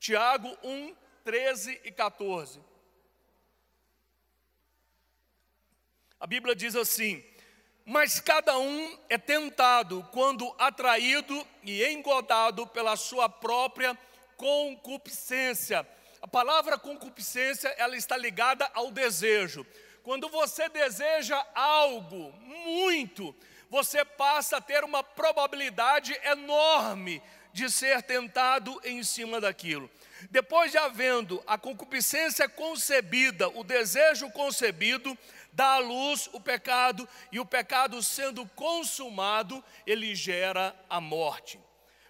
Tiago 1, 13 e 14. A Bíblia diz assim: mas cada um é tentado quando atraído e engodado pela sua própria concupiscência. A palavra concupiscência, ela está ligada ao desejo. Quando você deseja algo muito, você passa a ter uma probabilidade enorme de ser tentado em cima daquilo. Depois de havendo a concupiscência concebida, o desejo concebido, dá à luz o pecado, e o pecado sendo consumado, ele gera a morte.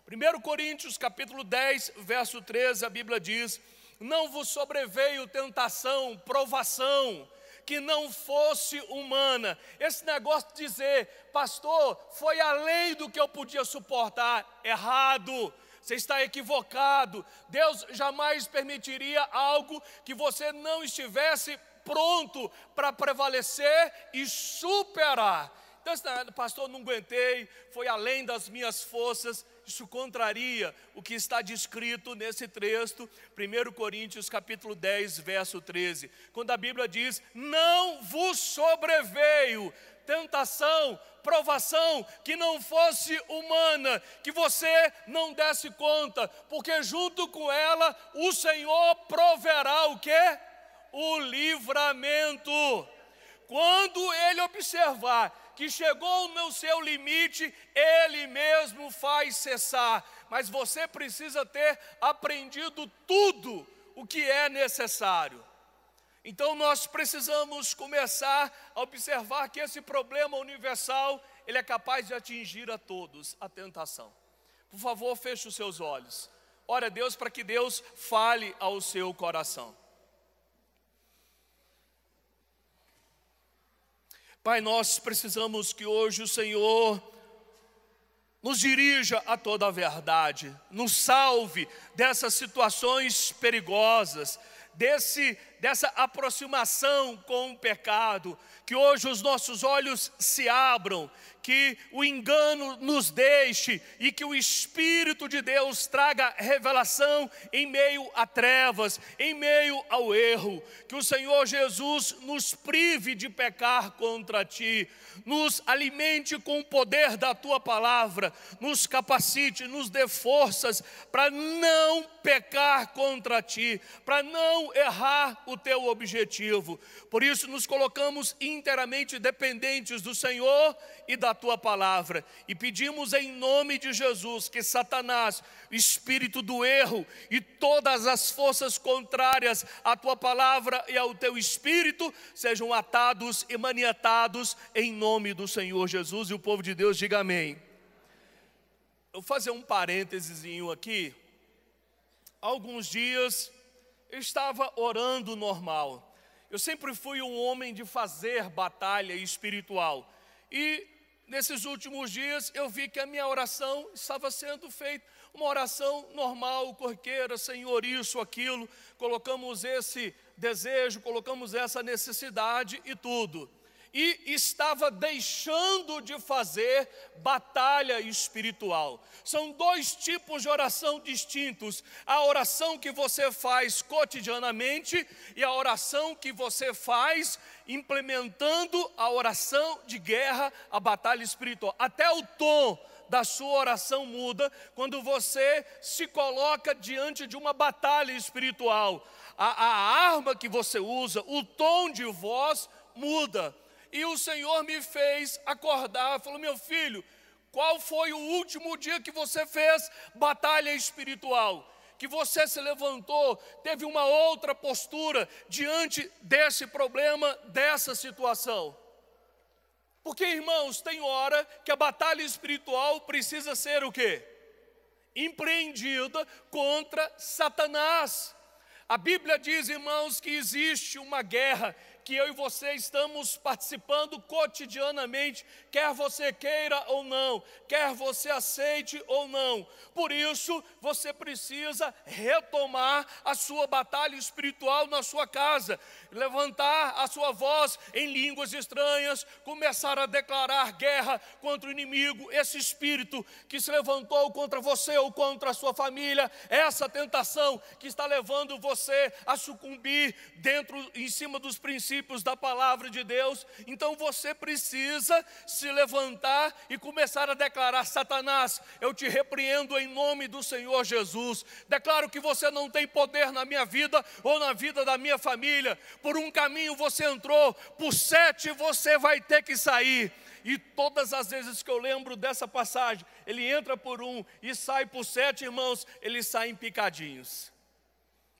1 Coríntios capítulo 10, verso 13, a Bíblia diz: não vos sobreveio tentação, provação, que não fosse humana. Esse negócio de dizer, pastor, foi além do que eu podia suportar, errado. Você está equivocado. Deus jamais permitiria algo que você não estivesse pronto para prevalecer e superar. Então, pastor, não aguentei, foi além das minhas forças. Isso contraria o que está descrito nesse texto, 1 Coríntios capítulo 10, verso 13. Quando a Bíblia diz, não vos sobreveio tentação, provação, que não fosse humana, que você não desse conta, porque junto com ela o Senhor proverá o quê? O livramento. Quando ele observar que chegou no seu limite, ele mesmo faz cessar. Mas você precisa ter aprendido tudo o que é necessário. Então nós precisamos começar a observar que esse problema universal, ele é capaz de atingir a todos, a tentação. Por favor, feche os seus olhos. Ore a Deus para que Deus fale ao seu coração. Pai, nós precisamos que hoje o Senhor nos dirija a toda a verdade, nos salve dessas situações perigosas, dessa aproximação com o pecado, que hoje os nossos olhos se abram, que o engano nos deixe e que o Espírito de Deus traga revelação em meio a trevas, em meio ao erro, que o Senhor Jesus nos prive de pecar contra Ti, nos alimente com o poder da Tua palavra, nos capacite, nos dê forças para não pecar contra Ti, para não errar o Teu objetivo. Por isso nos colocamos inteiramente dependentes do Senhor e da Tua palavra, e pedimos em nome de Jesus que Satanás, o espírito do erro e todas as forças contrárias à Tua palavra e ao Teu espírito sejam atados e maniatados em nome do Senhor Jesus. E o povo de Deus diga amém. Eu vou fazer um parênteses aqui. Há alguns dias eu estava orando normal. Eu sempre fui um homem de fazer batalha espiritual, e nesses últimos dias eu vi que a minha oração estava sendo feita uma oração normal, corriqueira, Senhor, isso, aquilo, colocamos esse desejo, colocamos essa necessidade e tudo. E estava deixando de fazer batalha espiritual. São dois tipos de oração distintos: a oração que você faz cotidianamente e a oração que você faz implementando a oração de guerra, a batalha espiritual. Até o tom da sua oração muda quando você se coloca diante de uma batalha espiritual. A arma que você usa, o tom de voz muda. E o Senhor me fez acordar, falou: meu filho, qual foi o último dia que você fez batalha espiritual? Que você se levantou, teve uma outra postura diante desse problema, dessa situação. Porque, irmãos, tem hora que a batalha espiritual precisa ser o quê? Empreendida contra Satanás. A Bíblia diz, irmãos, que existe uma guerra que eu e você estamos participando cotidianamente, quer você queira ou não, quer você aceite ou não. Por isso, você precisa retomar a sua batalha espiritual na sua casa, levantar a sua voz em línguas estranhas, começar a declarar guerra contra o inimigo, esse espírito que se levantou contra você ou contra a sua família, essa tentação que está levando você a sucumbir em cima dos princípios da palavra de Deus. Então você precisa se levantar e começar a declarar: Satanás, eu te repreendo em nome do Senhor Jesus. Declaro que você não tem poder na minha vida ou na vida da minha família. Por um caminho você entrou, por 7 você vai ter que sair. E todas as vezes que eu lembro dessa passagem, ele entra por 1 e sai por 7, irmãos, ele sai em picadinhos.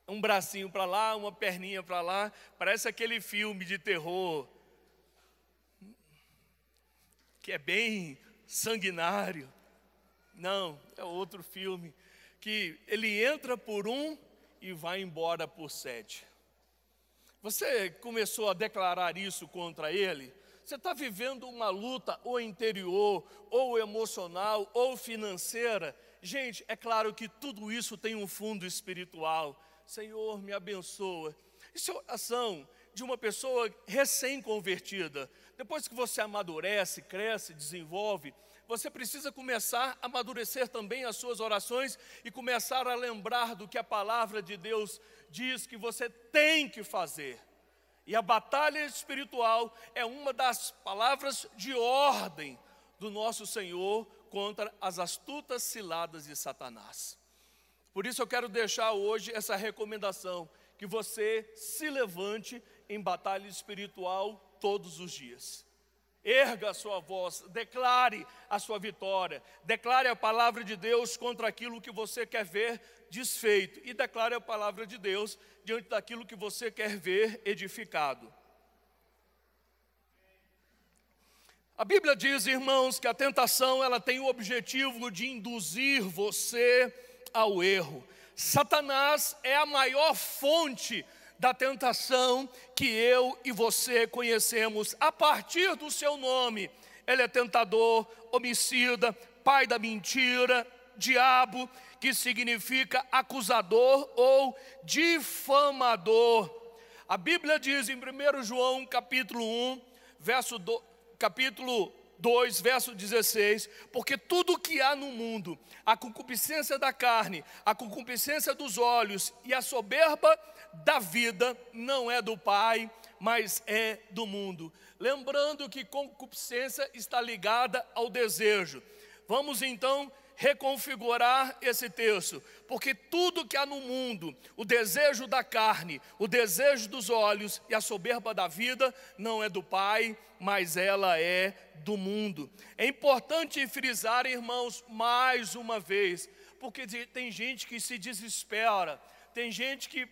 Um bracinho para lá, uma perninha para lá, parece aquele filme de terror, que é bem sanguinário. Não, é outro filme, que ele entra por 1 e vai embora por 7. Você começou a declarar isso contra ele? Você está vivendo uma luta ou interior, ou emocional, ou financeira? Gente, é claro que tudo isso tem um fundo espiritual. Senhor, me abençoa. Isso é oração de uma pessoa recém-convertida. Depois que você amadurece, cresce, desenvolve, você precisa começar a amadurecer também as suas orações e começar a lembrar do que a palavra de Deus diz que você tem que fazer. E a batalha espiritual é uma das palavras de ordem do nosso Senhor contra as astutas ciladas de Satanás. Por isso eu quero deixar hoje essa recomendação, que você se levante em batalha espiritual todos os dias. Erga a sua voz, declare a sua vitória, declare a palavra de Deus contra aquilo que você quer ver desfeito, e declare a palavra de Deus diante daquilo que você quer ver edificado. A Bíblia diz, irmãos, que a tentação ela tem o objetivo de induzir você ao erro. Satanás é a maior fonte da tentação que eu e você conhecemos. A partir do seu nome, ele é tentador, homicida, pai da mentira, diabo, que significa acusador ou difamador. A Bíblia diz em 1 João capítulo 1, capítulo 2, verso 16, porque tudo que há no mundo, a concupiscência da carne, a concupiscência dos olhos e a soberba da vida, não é do Pai, mas é do mundo. Lembrando que concupiscência está ligada ao desejo. Vamos então reconfigurar esse texto, porque tudo que há no mundo, o desejo da carne, o desejo dos olhos e a soberba da vida, não é do Pai, mas ela é do mundo. É importante frisar, irmãos, mais uma vez, porque tem gente que se desespera, tem gente que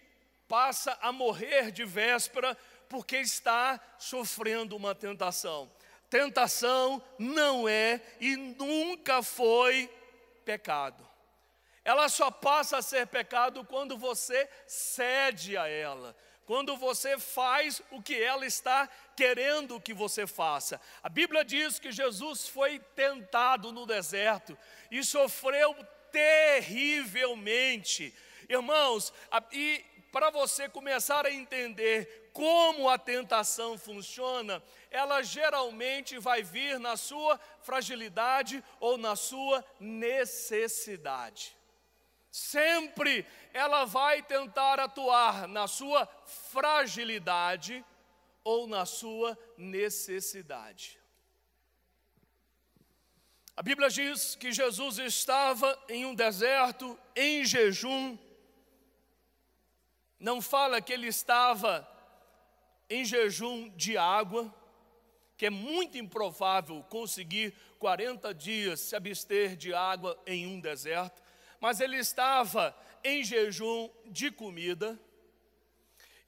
passa a morrer de véspera porque está sofrendo uma tentação. Tentação não é e nunca foi pecado. Ela só passa a ser pecado quando você cede a ela, quando você faz o que ela está querendo que você faça. A Bíblia diz que Jesus foi tentado no deserto e sofreu terrivelmente. Irmãos, e para você começar a entender como a tentação funciona, ela geralmente vai vir na sua fragilidade ou na sua necessidade. Sempre ela vai tentar atuar na sua fragilidade ou na sua necessidade. A Bíblia diz que Jesus estava em um deserto, em jejum. Não fala que ele estava em jejum de água, que é muito improvável conseguir 40 dias se abster de água em um deserto, mas ele estava em jejum de comida.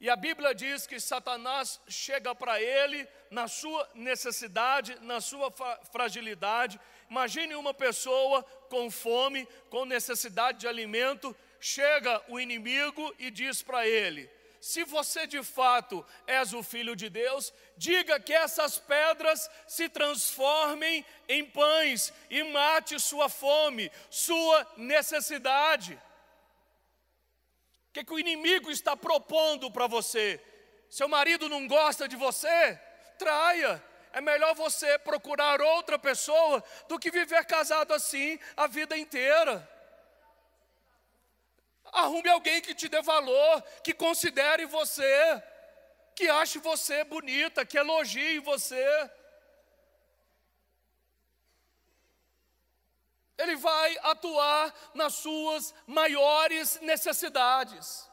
E a Bíblia diz que Satanás chega para ele na sua necessidade, na sua fragilidade. Imagine uma pessoa com fome, com necessidade de alimento, chega o inimigo e diz para ele: se você de fato és o Filho de Deus, diga que essas pedras se transformem em pães e mate sua fome, sua necessidade. O que o inimigo está propondo para você? Seu marido não gosta de você? Traia. É melhor você procurar outra pessoa do que viver casado assim a vida inteira. Arrume alguém que te dê valor, que considere você, que ache você bonita, que elogie você. Ele vai atuar nas suas maiores necessidades.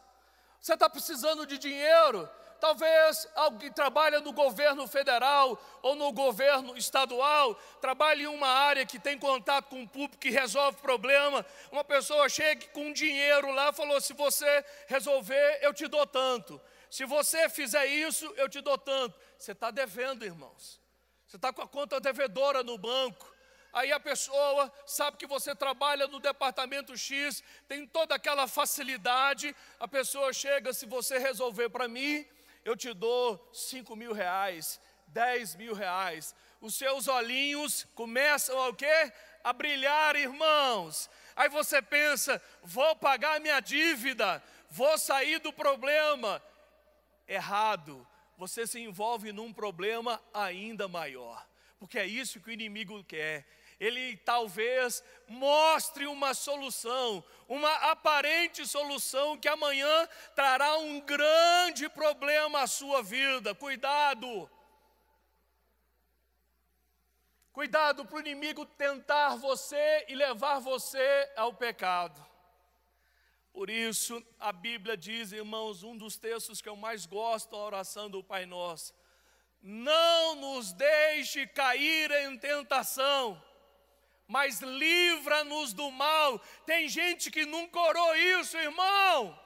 Você está precisando de dinheiro? Talvez alguém trabalha no governo federal ou no governo estadual, trabalhe em uma área que tem contato com o público, que resolve problema. Uma pessoa chega com dinheiro lá e falou, se você resolver, eu te dou tanto. Se você fizer isso, eu te dou tanto. Você está devendo, irmãos. Você está com a conta devedora no banco. Aí a pessoa sabe que você trabalha no departamento X, tem toda aquela facilidade. A pessoa chega, se você resolver para mim, eu te dou 5 mil reais, 10 mil reais. Os seus olhinhos começam a quê? A brilhar, irmãos. Aí você pensa, vou pagar a minha dívida, vou sair do problema. Errado, você se envolve num problema ainda maior. Porque é isso que o inimigo quer. Ele talvez mostre uma solução, uma aparente solução que amanhã trará um grande problema à sua vida. Cuidado! Cuidado para o inimigo tentar você e levar você ao pecado. Por isso, a Bíblia diz, irmãos, um dos textos que eu mais gosto, a oração do Pai Nosso: não nos deixe cair em tentação, mas livra-nos do mal. Tem gente que nunca orou isso, irmão.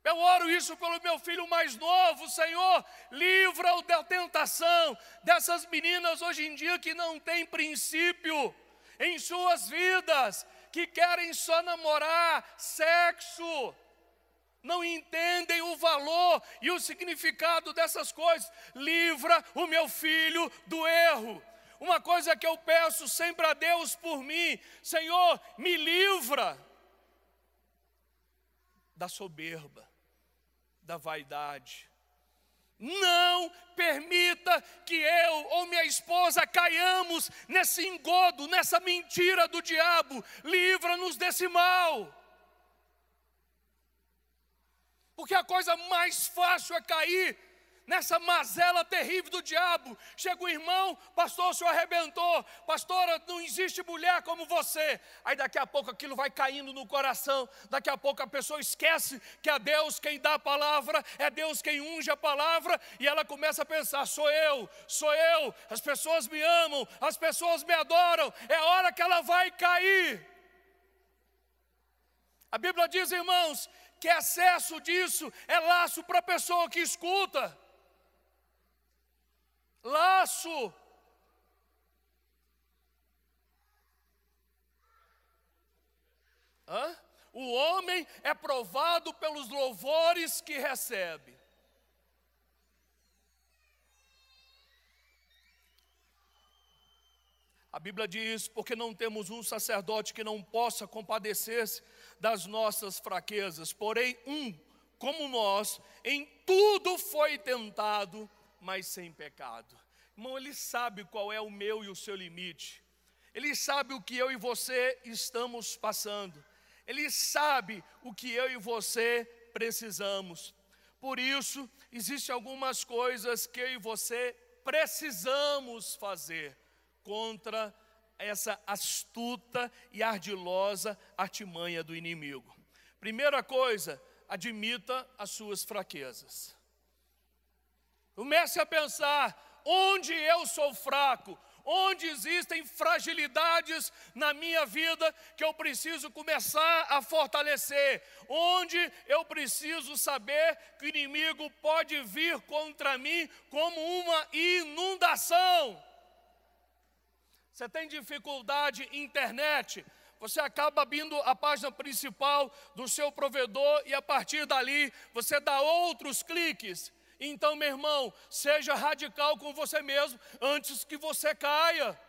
Eu oro isso pelo meu filho mais novo. Senhor, livra-o da tentação, dessas meninas hoje em dia que não têm princípio em suas vidas, que querem só namorar, sexo, não entendem o valor e o significado dessas coisas. Livra o meu filho do erro. Uma coisa que eu peço sempre a Deus por mim: Senhor, me livra da soberba, da vaidade. Não permita que eu ou minha esposa caiamos nesse engodo, nessa mentira do diabo. Livra-nos desse mal. Porque a coisa mais fácil é cair nessa mazela terrível do diabo. Chega o irmão, pastor, o senhor arrebentou. Pastora, não existe mulher como você. Aí daqui a pouco aquilo vai caindo no coração. Daqui a pouco a pessoa esquece que é Deus quem dá a palavra, é Deus quem unge a palavra. E ela começa a pensar, sou eu, as pessoas me amam, as pessoas me adoram. É a hora que ela vai cair. A Bíblia diz, irmãos, que excesso disso é laço para a pessoa que escuta. Laço. O homem é provado pelos louvores que recebe. A Bíblia diz, porque não temos um sacerdote que não possa compadecer-se das nossas fraquezas, porém como nós, em tudo foi tentado, mas sem pecado. Irmão, Ele sabe qual é o meu e o seu limite. Ele sabe o que eu e você estamos passando. Ele sabe o que eu e você precisamos. Por isso, existem algumas coisas que eu e você precisamos fazer contra essa astuta e ardilosa artimanha do inimigo. Primeira coisa, admita as suas fraquezas. Comece a pensar, onde eu sou fraco, onde existem fragilidades na minha vida que eu preciso começar a fortalecer, onde eu preciso saber que o inimigo pode vir contra mim como uma inundação. Você tem dificuldade em internet? você acaba abrindo a página principal do seu provedor e a partir dali você dá outros cliques. Então, meu irmão, seja radical com você mesmo antes que você caia.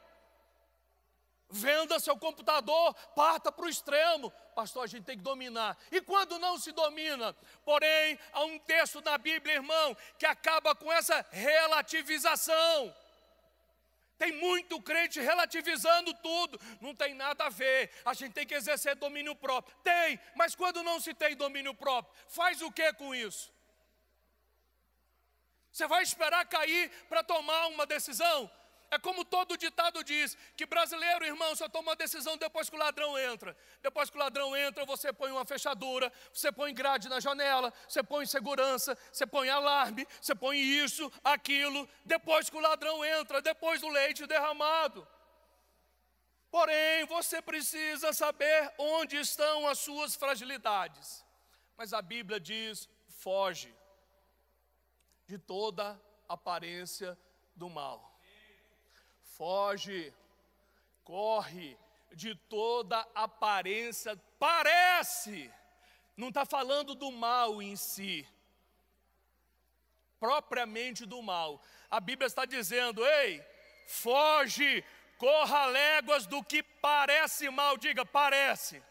Venda seu computador, parta para o extremo. Pastor, a gente tem que dominar. E quando não se domina? Porém, há um texto na Bíblia, irmão, que acaba com essa relativização. Tem muito crente relativizando tudo. Não tem nada a ver. A gente tem que exercer domínio próprio. Tem, mas quando não se tem domínio próprio, faz o que com isso? Você vai esperar cair para tomar uma decisão? É como todo ditado diz, que brasileiro, irmão, só toma uma decisão depois que o ladrão entra. Depois que o ladrão entra, você põe uma fechadura, você põe grade na janela, você põe segurança, você põe alarme, você põe isso, aquilo, depois que o ladrão entra, depois do leite derramado. Porém, você precisa saber onde estão as suas fragilidades. Mas a Bíblia diz, foge de toda aparência do mal. Foge, corre de toda aparência, parece, não está falando do mal em si, propriamente do mal. A Bíblia está dizendo, ei, foge, corra léguas do que parece mal, diga, parece.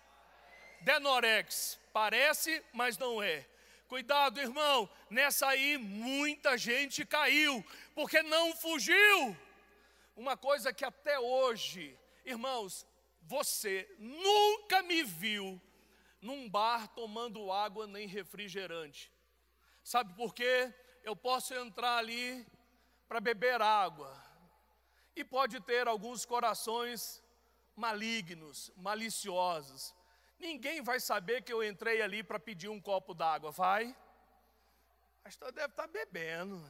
Denorex, parece, mas não é. Cuidado, irmão, nessa aí muita gente caiu, porque não fugiu. Uma coisa que até hoje, irmãos, você nunca me viu num bar tomando água nem refrigerante. Sabe por quê? Eu posso entrar ali para beber água. E pode ter alguns corações malignos, maliciosos. Ninguém vai saber que eu entrei ali para pedir um copo d'água, vai? O pastor deve estar bebendo.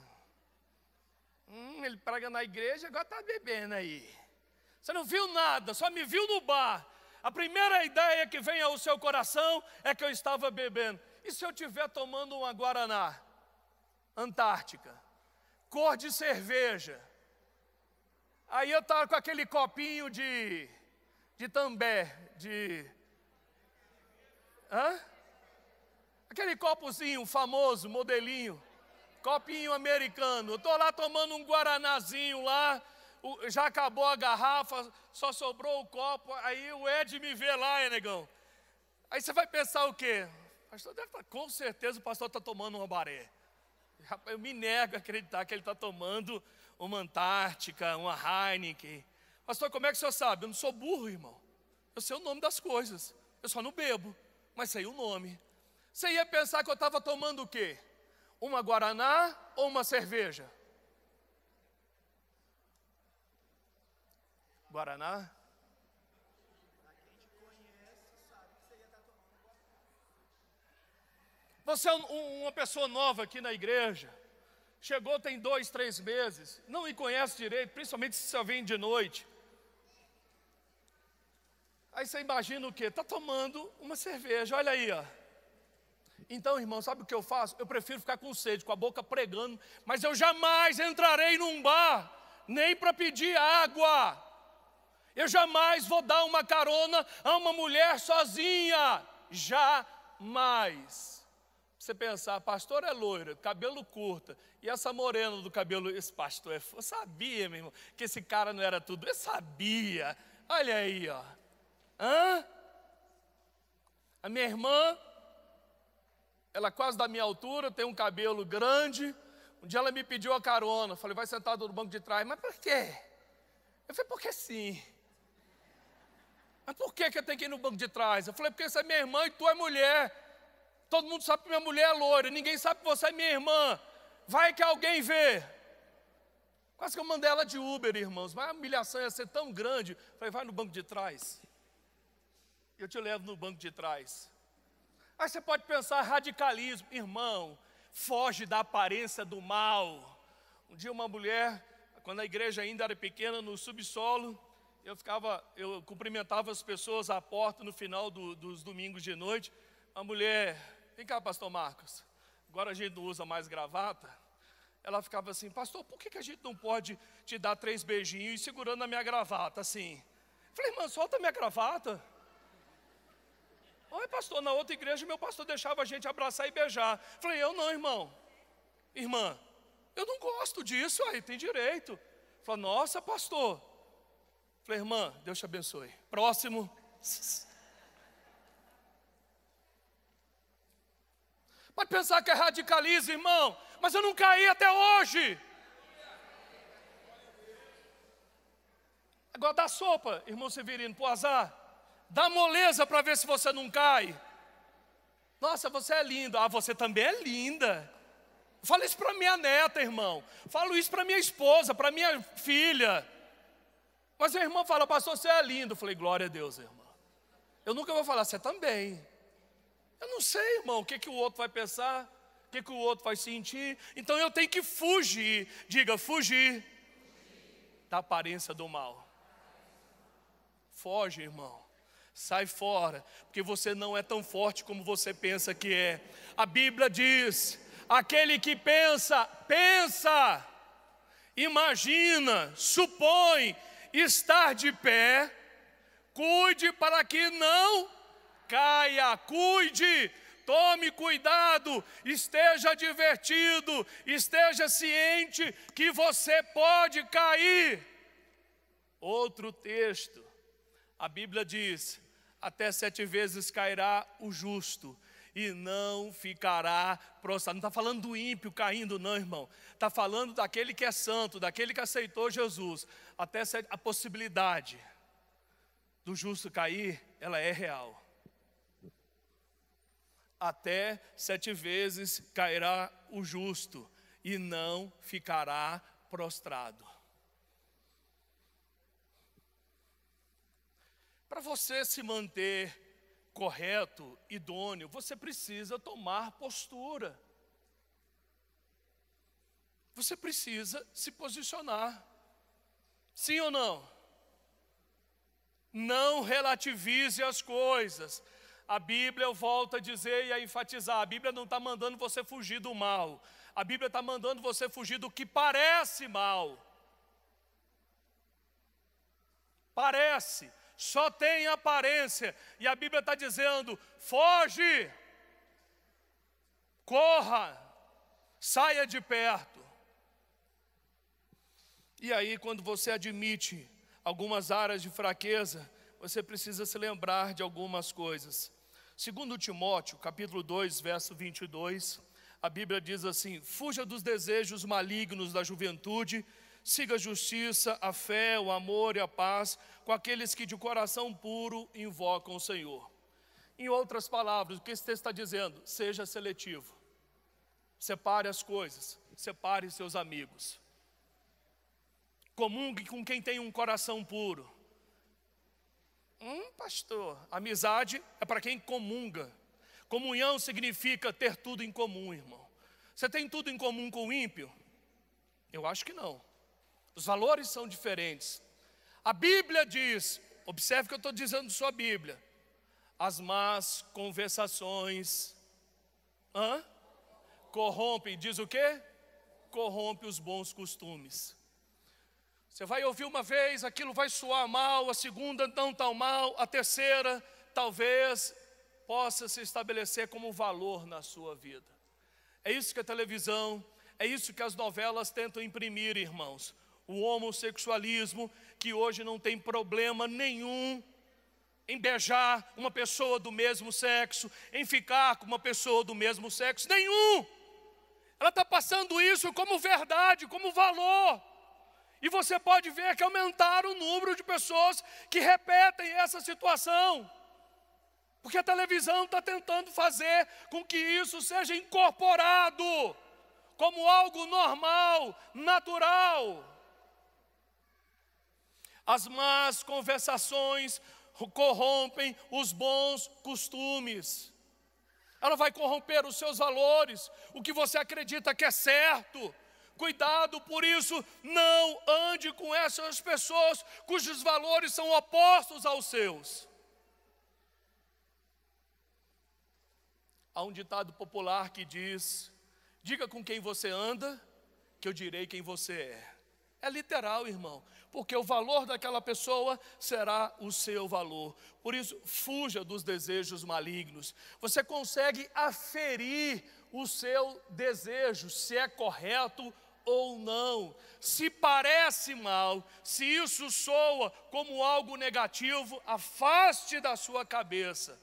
Ele prega na igreja, agora está bebendo aí. Você não viu nada, só me viu no bar. A primeira ideia que vem ao seu coração é que eu estava bebendo. E se eu estiver tomando uma Guaraná Antártica, cor de cerveja, aí eu estava com aquele copinho de també, aquele copozinho famoso, modelinho, copinho americano. Eu estou lá tomando um guaranazinho lá, já acabou a garrafa, só sobrou o copo, aí o Ed me vê lá, negão. Aí você vai pensar o quê? O pastor deve estar, com certeza o pastor está tomando uma baré. Eu me nego a acreditar que ele está tomando uma Antártica, uma Heineken. Pastor, como é que o senhor sabe? Eu não sou burro, irmão. Eu sei o nome das coisas. Eu só não bebo, mas sei o nome. Você ia pensar que eu estava tomando o quê? Uma Guaraná ou uma cerveja? Guaraná? Você é uma pessoa nova aqui na igreja, chegou tem 2, 3 meses, não me conhece direito, principalmente se só vem de noite. Aí você imagina o quê? Está tomando uma cerveja, olha aí, ó. Então, irmão, sabe o que eu faço? Eu prefiro ficar com sede, com a boca pregando, mas eu jamais entrarei num bar, nem para pedir água. Eu jamais vou dar uma carona a uma mulher sozinha, jamais. Você pensar, pastor é loira, cabelo curto, e essa morena do cabelo, esse pastor é... Eu sabia, meu irmão, que esse cara não era tudo, eu sabia. Olha aí, ó. A minha irmã, ela quase da minha altura, tem um cabelo grande. Um dia ela me pediu a carona, falei, vai sentado no banco de trás. Mas por quê? Eu falei, porque sim. Mas por que eu tenho que ir no banco de trás? Eu falei, porque você é minha irmã e tu é mulher. Todo mundo sabe que minha mulher é loira, ninguém sabe que você é minha irmã. Vai que alguém vê. Quase que eu mandei ela de Uber, irmãos, mas a humilhação ia ser tão grande. Eu falei, vai no banco de trás. Eu te levo no banco de trás. Aí você pode pensar radicalismo. Irmão, foge da aparência do mal. Um dia uma mulher, quando a igreja ainda era pequena, no subsolo, eu cumprimentava as pessoas à porta no final dos domingos de noite. A mulher, vem cá, pastor Marcos, agora a gente não usa mais gravata. Ela ficava assim, pastor, por que a gente não pode te dar 3 beijinhos e segurando a minha gravata assim? Eu falei, irmã, solta a minha gravata. Oi, pastor, na outra igreja meu pastor deixava a gente abraçar e beijar. Falei, eu não, irmão. Irmã, eu não gosto disso, aí tem direito. Falei, nossa, pastor. Falei, irmã, Deus te abençoe. Próximo. Pode pensar que é radicalismo, irmão, mas eu não caí até hoje. Agora dá sopa, irmão Severino, pro azar. Dá moleza para ver se você não cai. Nossa, você é linda. Ah, você também é linda. Fala isso para minha neta, irmão. Falo isso para minha esposa, para minha filha. Mas a irmã fala, pastor, você é lindo. Eu falei, glória a Deus, irmã. Eu nunca vou falar, você também. Eu não sei, irmão, o que o outro vai pensar, o que o outro vai sentir. Então eu tenho que fugir. Diga, fugir da aparência do mal. Foge, irmão. Sai fora, porque você não é tão forte como você pensa que é. A Bíblia diz, aquele que pensa, imagina, supõe estar de pé, cuide para que não caia, cuide, tome cuidado, esteja advertido, esteja ciente que você pode cair. Outro texto, a Bíblia diz, até 7 vezes cairá o justo e não ficará prostrado. Não está falando do ímpio caindo não, irmão. Está falando daquele que é santo, daquele que aceitou Jesus. Até a possibilidade do justo cair, ela é real. Até 7 vezes cairá o justo e não ficará prostrado. Para você se manter correto, idôneo, você precisa tomar postura. Você precisa se posicionar. Sim ou não? Não relativize as coisas. A Bíblia, eu volto a dizer e a enfatizar, a Bíblia não está mandando você fugir do mal. A Bíblia está mandando você fugir do que parece mal. Parece, só tem aparência. E a Bíblia está dizendo, foge, corra, saia de perto. E aí, quando você admite algumas áreas de fraqueza, você precisa se lembrar de algumas coisas. Segundo Timóteo, capítulo 2, verso 22, a Bíblia diz assim, fuja dos desejos malignos da juventude, siga a justiça, a fé, o amor e a paz com aqueles que de coração puro invocam o Senhor. Em outras palavras, o que esse texto está dizendo? Seja seletivo. Separe as coisas, separe seus amigos. Comungue com quem tem um coração puro. Pastor, amizade é para quem comunga. Comunhão significa ter tudo em comum, irmão. Você tem tudo em comum com o ímpio? Eu acho que não. Os valores são diferentes. A Bíblia diz, observe o que eu estou dizendo sua Bíblia. As más conversações corrompem, diz o quê? Corrompe os bons costumes. Você vai ouvir uma vez, aquilo vai soar mal, a segunda não tão mal, a terceira talvez possa se estabelecer como valor na sua vida. É isso que a televisão, é isso que as novelas tentam imprimir, irmãos. O homossexualismo, que hoje não tem problema nenhum em beijar uma pessoa do mesmo sexo, em ficar com uma pessoa do mesmo sexo, nenhum. Ela está passando isso como verdade, como valor. E você pode ver que aumentaram o número de pessoas que repetem essa situação. Porque a televisão está tentando fazer com que isso seja incorporado como algo normal, natural. As más conversações corrompem os bons costumes. Ela vai corromper os seus valores, o que você acredita que é certo. Cuidado, por isso, não ande com essas pessoas cujos valores são opostos aos seus. Há um ditado popular que diz, diga com quem você anda, que eu direi quem você é. É literal, irmão, porque o valor daquela pessoa será o seu valor. Por isso, fuja dos desejos malignos. Você consegue aferir o seu desejo, se é correto ou não. Se parece mal, se isso soa como algo negativo, afaste da sua cabeça.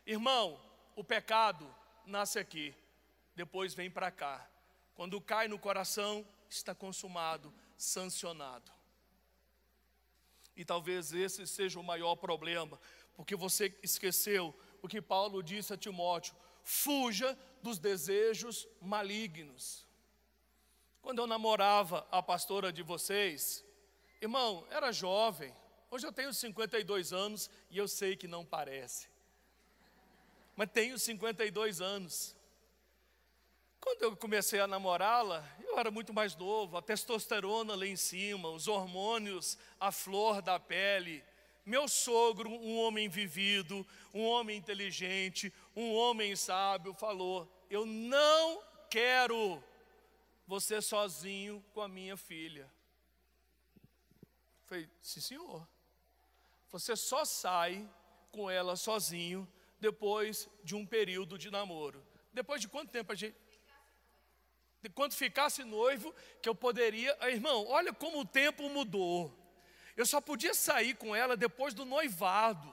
Irmão, o pecado nasce aqui, depois vem para cá. Quando cai no coração, está consumado, sancionado. E talvez esse seja o maior problema, porque você esqueceu o que Paulo disse a Timóteo: fuja dos desejos malignos. Quando eu namorava a pastora de vocês, irmão, era jovem. Hoje eu tenho 52 anos e eu sei que não parece, mas tenho 52 anos. Quando eu comecei a namorá-la, eu era muito mais novo, a testosterona lá em cima, os hormônios à flor da pele. Meu sogro, um homem vivido, um homem inteligente, um homem sábio, falou: eu não quero você sozinho com a minha filha. Eu falei: sim, senhor. Você só sai com ela sozinho depois de um período de namoro. Depois de quanto tempo a gente... Quando ficasse noivo, que eu poderia... Irmão, olha como o tempo mudou. Eu só podia sair com ela depois do noivado.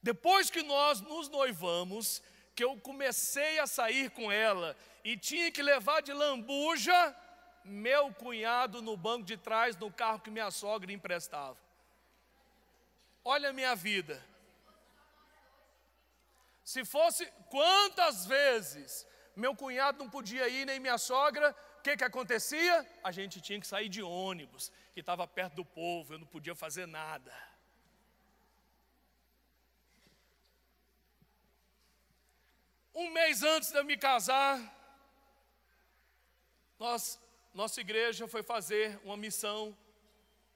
Depois que nós nos noivamos, que eu comecei a sair com ela e tinha que levar de lambuja meu cunhado no banco de trás no carro que minha sogra emprestava. Olha a minha vida. Se fosse, quantas vezes meu cunhado não podia ir, nem minha sogra, o que acontecia? A gente tinha que sair de ônibus, que estava perto do povo, eu não podia fazer nada. Um mês antes de eu me casar, nossa igreja foi fazer uma missão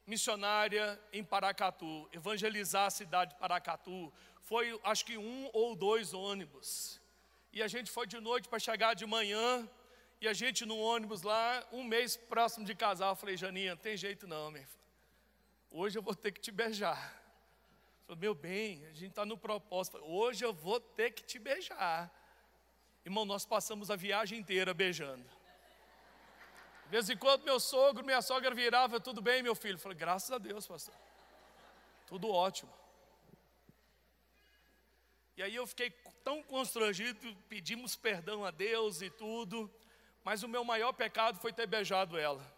missionária em Paracatu, evangelizar a cidade de Paracatu. Foi acho que 1 ou 2 ônibus. E a gente foi de noite para chegar de manhã. E a gente no ônibus lá, um mês próximo de casar, eu falei: Janinha, não tem jeito não, minha filha. Hoje eu vou ter que te beijar. Eu falei: meu bem, a gente está no propósito. Hoje eu vou ter que te beijar. Irmão, nós passamos a viagem inteira beijando. De vez em quando meu sogro, minha sogra virava: tudo bem, meu filho? Eu falei: graças a Deus, pastor. Tudo ótimo. E aí eu fiquei tão constrangido, pedimos perdão a Deus e tudo, mas o meu maior pecado foi ter beijado ela.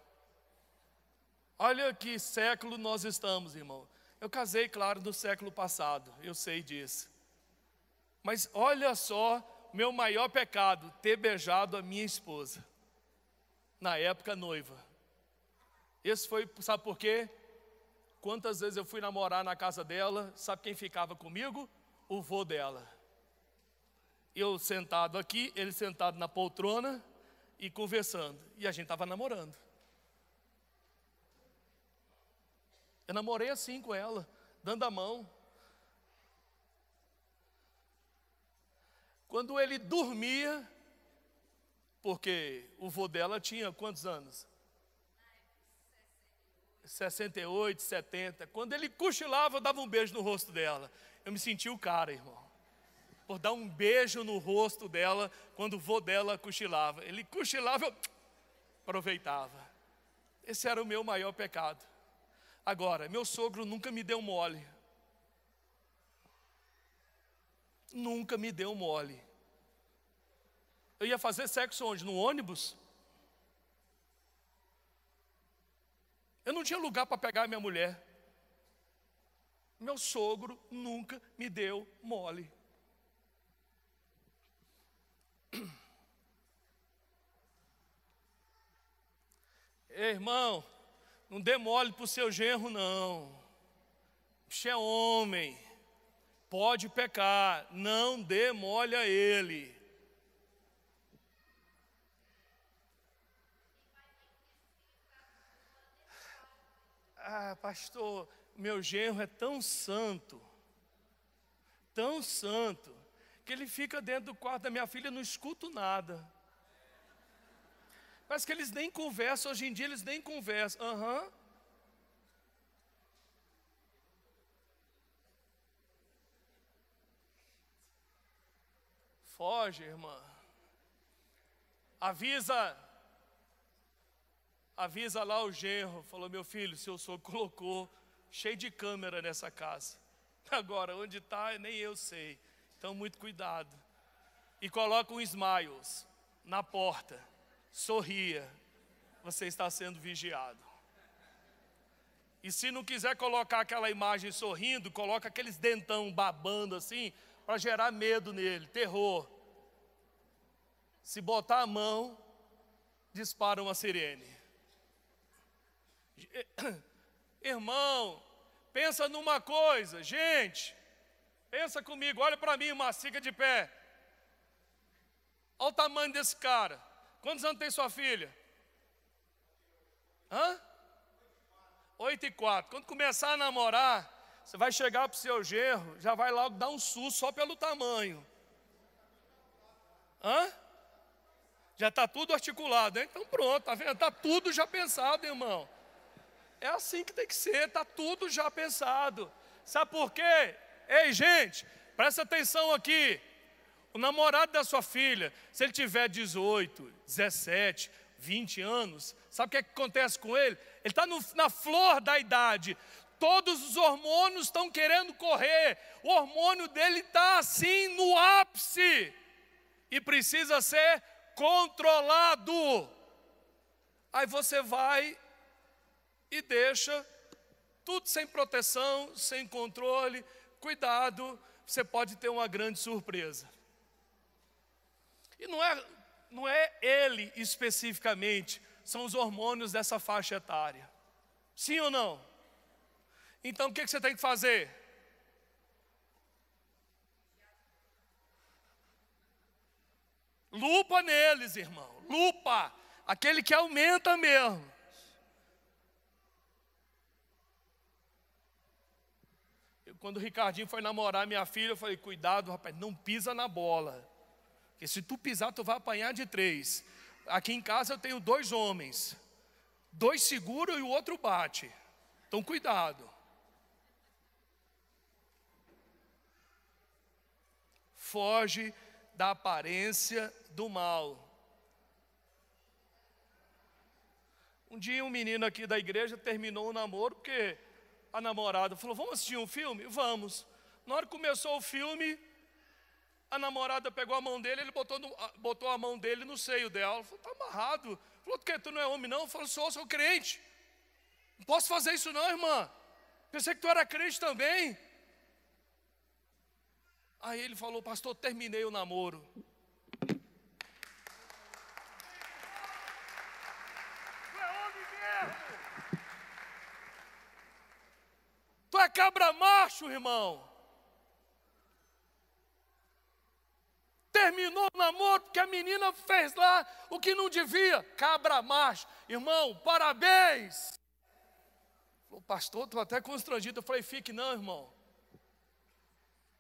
Olha que século nós estamos, irmão. Eu casei, claro, no século passado, eu sei disso. Mas olha só, meu maior pecado, ter beijado a minha esposa. Na época noiva. Esse foi, sabe por quê? Quantas vezes eu fui namorar na casa dela, sabe quem ficava comigo? O vô dela. Eu sentado aqui, ele sentado na poltrona e conversando. E a gente estava namorando. Eu namorei assim com ela, dando a mão. Quando ele dormia, porque o vô dela tinha quantos anos? 68, 70. Quando ele cochilava, eu dava um beijo no rosto dela. Eu me senti o cara, irmão, por dar um beijo no rosto dela quando o vô dela cochilava. Ele cochilava, eu aproveitava. Esse era o meu maior pecado. Agora, meu sogro nunca me deu mole. Nunca me deu mole. Eu ia fazer sexo onde? No ônibus? Eu não tinha lugar para pegar a minha mulher. Meu sogro nunca me deu mole. Ei, irmão, não dê mole para o seu genro, não. Você é homem, pode pecar, não dê mole a ele. Ah, pastor, meu genro é tão santo, que ele fica dentro do quarto da minha filha, não escuto nada. Parece que eles nem conversam, hoje em dia eles nem conversam. Aham. Foge, irmã. Avisa lá o genro, falou: meu filho, seu sogro colocou cheio de câmera nessa casa. Agora, onde está, nem eu sei. Então, muito cuidado. E coloca um smiles na porta. Sorria. Você está sendo vigiado. E se não quiser colocar aquela imagem sorrindo, coloca aqueles dentão babando assim, para gerar medo nele, terror. Se botar a mão, dispara uma sirene. Irmão, pensa numa coisa, gente, pensa comigo, olha para mim, uma fica de pé. Olha o tamanho desse cara. Quantos anos tem sua filha? 8 e 4. Quando começar a namorar, você vai chegar para o seu genro, já vai logo dar um susto só pelo tamanho. Já está tudo articulado, hein? Então pronto, tá vendo? Está tudo já pensado, irmão. É assim que tem que ser, está tudo já pensado. Sabe por quê? Ei, gente, presta atenção aqui. O namorado da sua filha, se ele tiver 18, 17, 20 anos, sabe o que acontece com ele? Ele está na flor da idade. Todos os hormônios estão querendo correr. O hormônio dele está assim no ápice. E precisa ser controlado. Aí você vai e deixa tudo sem proteção, sem controle. Cuidado, você pode ter uma grande surpresa. E não é ele especificamente, são os hormônios dessa faixa etária. Sim ou não? Então o que você tem que fazer? Lupa neles, irmão. Lupa. Aquele que aumenta mesmo. Quando o Ricardinho foi namorar minha filha, eu falei: cuidado, rapaz, não pisa na bola. Porque se tu pisar, tu vai apanhar de 3. Aqui em casa eu tenho 2 homens. 2 seguram e o outro bate. Então cuidado. Foge da aparência do mal. Um dia um menino aqui da igreja terminou o namoro porque a namorada falou: vamos assistir um filme? Vamos. Na hora que começou o filme, a namorada pegou a mão dele, ele botou a mão dele no seio dela. Ela falou: está amarrado. Falou: que tu não é homem não? Eu falei: sou crente. Não posso fazer isso não, irmã. Pensei que tu era crente também. Aí ele falou: pastor, terminei o namoro. Tu é homem mesmo. Tu é cabra macho, irmão. Terminou o namoro porque a menina fez lá o que não devia. Cabra macho. Irmão, parabéns. Falou: pastor, estou até constrangido. Eu falei: fique não, irmão.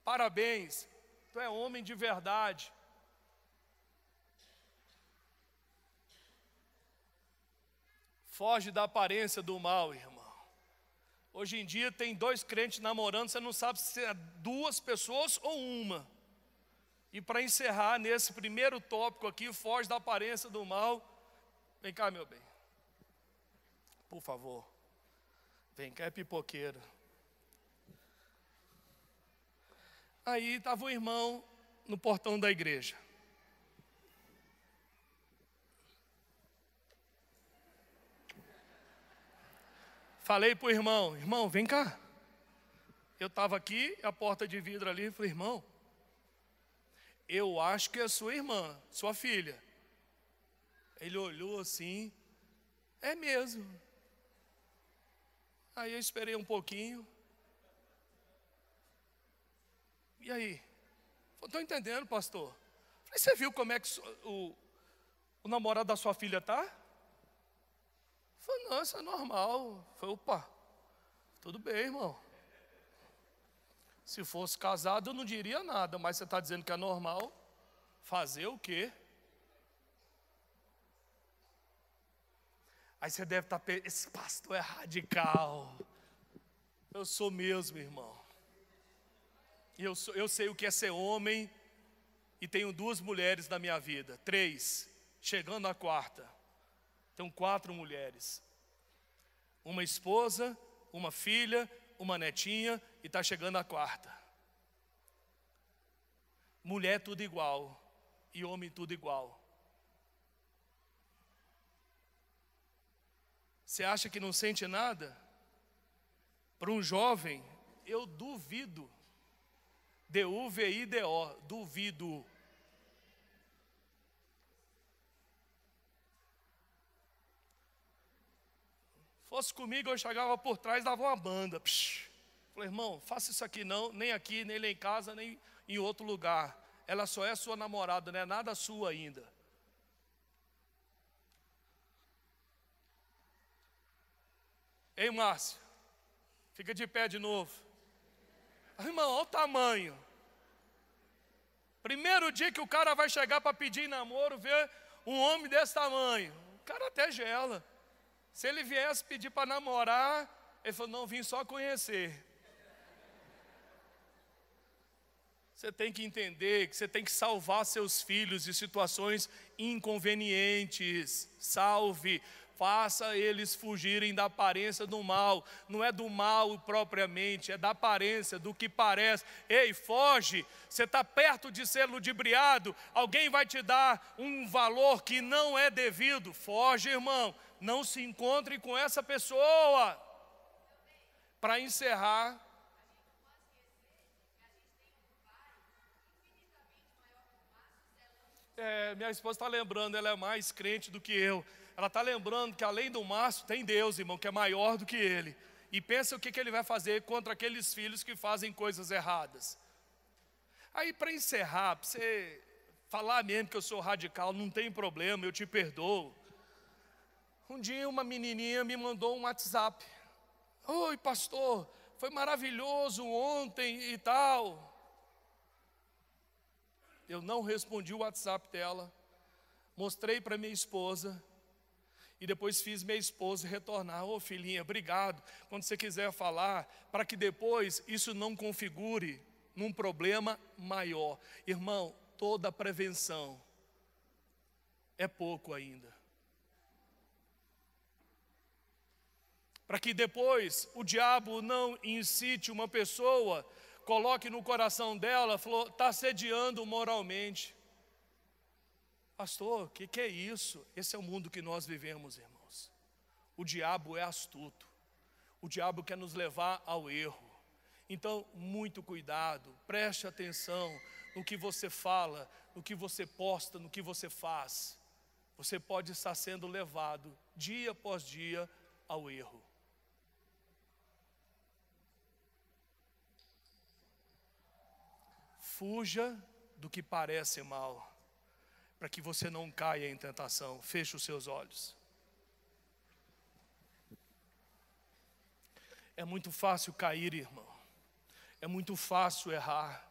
Parabéns. Tu é homem de verdade. Foge da aparência do mal, irmão. Hoje em dia tem 2 crentes namorando, você não sabe se é 2 pessoas ou uma. E para encerrar nesse primeiro tópico aqui, foge da aparência do mal. Vem cá, meu bem. Por favor. Vem cá, é pipoqueiro. Aí estava o irmão no portão da igreja. Falei para o irmão: irmão, vem cá. Eu estava aqui, a porta de vidro ali, falei: irmão, eu acho que é sua irmã, sua filha. Ele olhou assim: é mesmo. Aí eu esperei um pouquinho. E aí? Estou entendendo, pastor. Falei: você viu como é que o namorado da sua filha está? Falei: não, isso é normal. Falei: opa, tudo bem, irmão. Se fosse casado eu não diria nada, mas você está dizendo que é normal. Fazer o quê? Aí você deve estar pensando, esse pastor é radical. Eu sou mesmo, irmão. E eu sei o que é ser homem, e tenho 2 mulheres na minha vida, 3, chegando à 4ª. Tenho 4 mulheres. Uma esposa, uma filha, uma netinha, e está chegando à 4ª. Mulher tudo igual, e homem tudo igual. Você acha que não sente nada? Para um jovem, eu duvido. D-U-V-I-D-O, duvido. Fosse comigo, eu chegava por trás, dava uma banda. Falei, irmão, faça isso aqui não, nem aqui, nem lá em casa, nem em outro lugar. Ela só é sua namorada, não é nada sua ainda. Ei, Márcio, fica de pé de novo. Irmão, olha o tamanho. Primeiro dia que o cara vai chegar para pedir namoro, ver um homem desse tamanho, o cara até gela. Se ele viesse pedir para namorar, ele falou, não, vim só conhecer. Você tem que entender que você tem que salvar seus filhos de situações inconvenientes. Salve. Faça eles fugirem da aparência do mal. Não é do mal propriamente, é da aparência, do que parece. Ei, foge. Você está perto de ser ludibriado. Alguém vai te dar um valor que não é devido. Foge, irmão. Não se encontre com essa pessoa. Para encerrar, minha esposa está lembrando, ela é mais crente do que eu. Ela está lembrando que além do Márcio tem Deus, irmão, que é maior do que ele. E pensa o que ele vai fazer contra aqueles filhos que fazem coisas erradas. Aí para encerrar, para você falar mesmo que eu sou radical, não tem problema, eu te perdoo. Um dia uma menininha me mandou um WhatsApp. Oi, pastor, foi maravilhoso ontem e tal. Eu não respondi o WhatsApp dela, mostrei para minha esposa e depois fiz minha esposa retornar. Ô filhinha, obrigado, quando você quiser falar, para que depois isso não configure num problema maior. Irmão, toda prevenção é pouco ainda. Para que depois o diabo não incite uma pessoa, coloque no coração dela, falou, está assediando moralmente. Pastor, o que é isso? Esse é o mundo que nós vivemos, irmãos. O diabo é astuto. O diabo quer nos levar ao erro. Então, muito cuidado, preste atenção no que você fala, no que você posta, no que você faz. Você pode estar sendo levado, dia após dia, ao erro. Fuja do que parece mal, para que você não caia em tentação. Feche os seus olhos. É muito fácil cair, irmão. É muito fácil errar,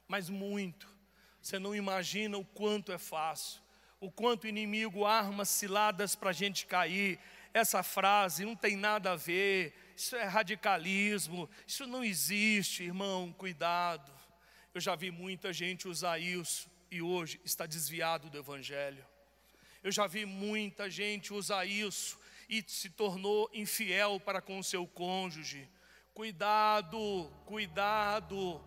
mas muito. Você não imagina o quanto é fácil, o quanto o inimigo arma ciladas para a gente cair. Essa frase não tem nada a ver, isso é radicalismo, isso não existe, irmão, cuidado. Eu já vi muita gente usar isso e hoje está desviado do Evangelho. Eu já vi muita gente usar isso e se tornou infiel para com o seu cônjuge. Cuidado, cuidado.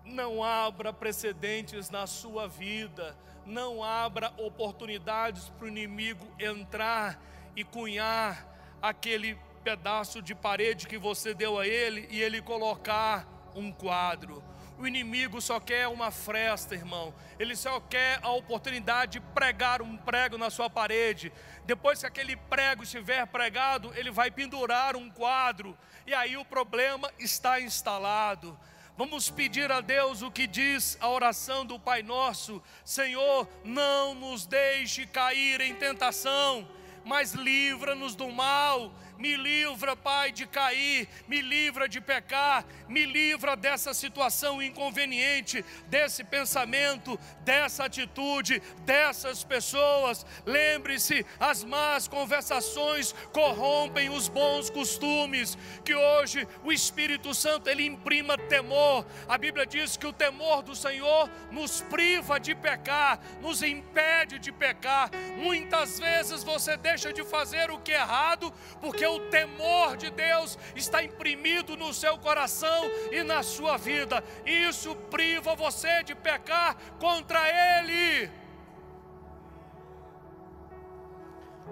Não abra precedentes na sua vida. Não abra oportunidades para o inimigo entrar e cunhar aquele pedaço de parede que você deu a ele e ele colocar um quadro. O inimigo só quer uma fresta, irmão. Ele só quer a oportunidade de pregar um prego na sua parede. Depois que aquele prego estiver pregado, ele vai pendurar um quadro. E aí o problema está instalado. Vamos pedir a Deus o que diz a oração do Pai Nosso. Senhor, não nos deixe cair em tentação, mas livra-nos do mal. me livra, Pai, de cair, me livra de pecar, me livra dessa situação inconveniente, desse pensamento, dessa atitude, dessas pessoas. Lembre-se, as más conversações corrompem os bons costumes. Que hoje o Espírito Santo, ele imprima temor. A Bíblia diz que o temor do Senhor nos priva de pecar, nos impede de pecar. Muitas vezes você deixa de fazer o que é errado, porque o temor de Deus está imprimido no seu coração e na sua vida. Isso priva você de pecar contra Ele.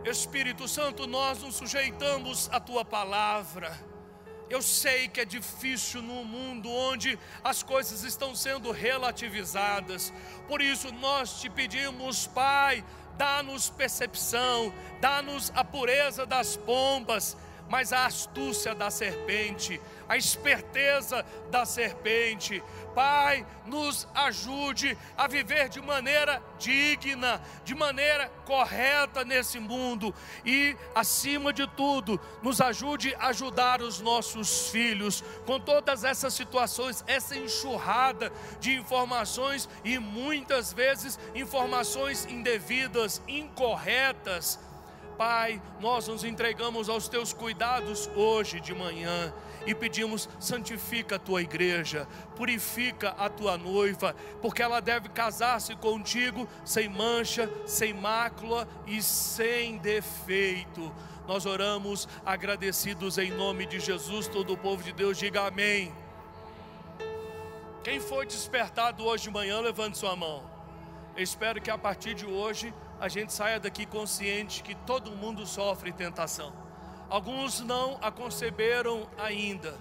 Espírito Santo, nós nos sujeitamos à Tua palavra. Eu sei que é difícil num mundo onde as coisas estão sendo relativizadas. Por isso nós te pedimos, Pai, dá-nos percepção, dá-nos a pureza das pombas, mas a astúcia da serpente, a esperteza da serpente. Pai, nos ajude a viver de maneira digna, de maneira correta nesse mundo. E, acima de tudo, nos ajude a ajudar os nossos filhos com todas essas situações, essa enxurrada de informações e muitas vezes informações indevidas, incorretas. Pai, nós nos entregamos aos Teus cuidados hoje de manhã e pedimos: santifica a Tua igreja, purifica a Tua noiva, porque ela deve casar-se contigo sem mancha, sem mácula e sem defeito. Nós oramos agradecidos em nome de Jesus. Todo o povo de Deus diga amém. Quem foi despertado hoje de manhã, levante sua mão. Eu espero que a partir de hoje a gente saia daqui consciente que todo mundo sofre tentação. Alguns não a conceberam ainda,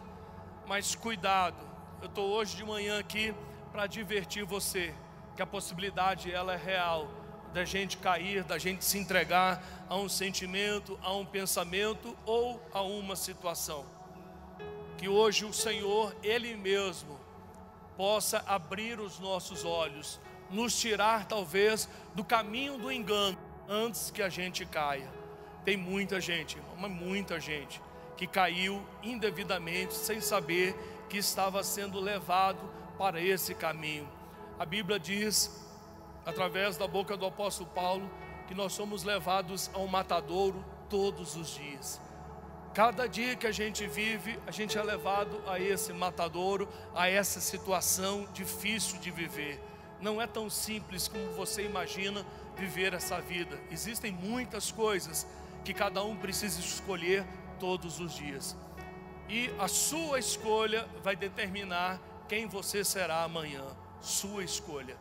mas cuidado. Eu estou hoje de manhã aqui para divertir você, que a possibilidade ela é real, da gente cair, da gente se entregar a um sentimento, a um pensamento ou a uma situação. Que hoje o Senhor, Ele mesmo, possa abrir os nossos olhos, nos tirar talvez do caminho do engano antes que a gente caia. Tem muita gente, irmão, muita gente que caiu indevidamente sem saber que estava sendo levado para esse caminho. A Bíblia diz, através da boca do apóstolo Paulo, que nós somos levados ao matadouro todos os dias. Cada dia que a gente vive, a gente é levado a esse matadouro, a essa situação difícil de viver. Não é tão simples como você imagina viver essa vida. Existem muitas coisas que cada um precisa escolher todos os dias. E a sua escolha vai determinar quem você será amanhã. Sua escolha.